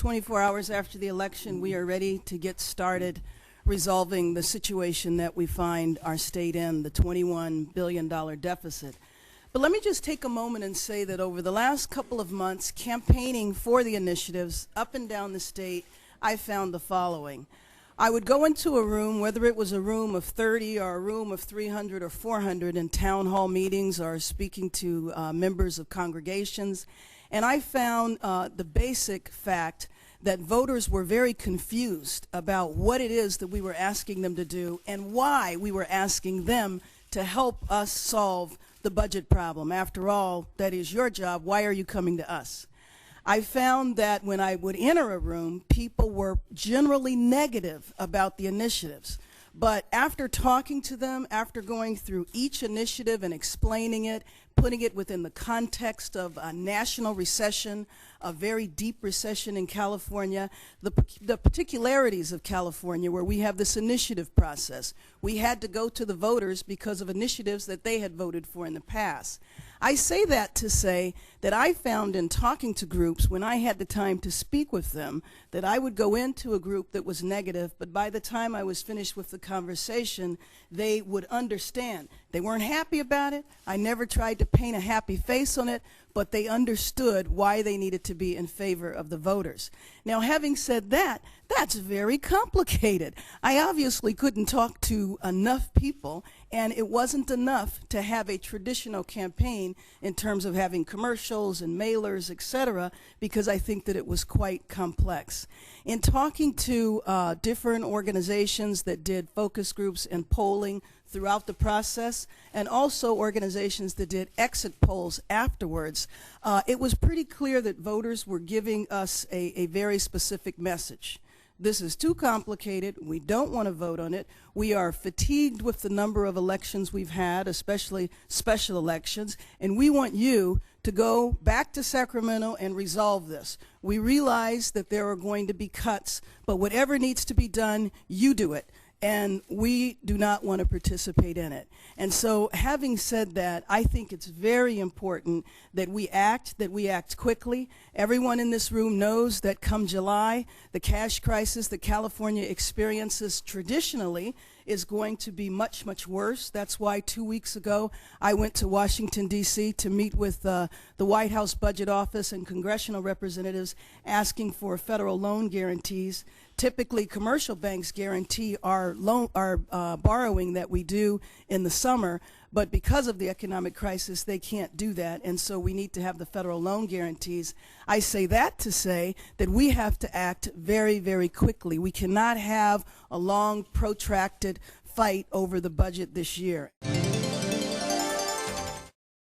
24 hours after the election, we are ready to get started resolving the situation that we find our state in, the $21 billion deficit. But let me just take a moment and say that over the last couple of months, campaigning for the initiatives up and down the state, I found the following. I would go into a room, whether it was a room of 30 or a room of 300 or 400 in town hall meetings or speaking to members of congregations, and I found the basic fact that voters were very confused about what it is that we were asking them to do and why we were asking them to help us solve the budget problem. After all, that is your job. Why are you coming to us? I found that when I would enter a room, people were generally negative about the initiatives. But after talking to them, after going through each initiative and explaining it, putting it within the context of a national recession, a very deep recession in California, the particularities of California where we have this initiative process. We had to go to the voters because of initiatives that they had voted for in the past. I say that to say that I found in talking to groups, when I had the time to speak with them, that I would go into a group that was negative, but by the time I was finished with the conversation, they would understand. They weren't happy about it. I never tried to paint a happy face on it, but they understood why they needed to be in favor of the voters. Now, having said that, that's very complicated. I obviously couldn't talk to enough people, and it wasn't enough to have a traditional campaign in terms of having commercials and mailers, etc., because I think that it was quite complex. In talking to different organizations that did focus groups and polling throughout the process, and also organizations that did exit polls afterwards, it was pretty clear that voters were giving us a very specific message. This is too complicated. We don't want to vote on it. We are fatigued with the number of elections we've had, especially special elections, and we want you to go back to Sacramento and resolve this. We realize that there are going to be cuts, but whatever needs to be done, you do it. And we do not want to participate in it. And so having said that, I think it's very important that we act quickly. Everyone in this room knows that come July, the cash crisis that California experiences traditionally is going to be much, much worse. That's why 2 weeks ago I went to Washington, D.C. to meet with the White House Budget Office and congressional representatives asking for federal loan guarantees. Typically, commercial banks guarantee our borrowing that we do in the summer, but because of the economic crisis, they can't do that, and so we need to have the federal loan guarantees. I say that to say that we have to act very, very quickly. We cannot have a long, protracted fight over the budget this year.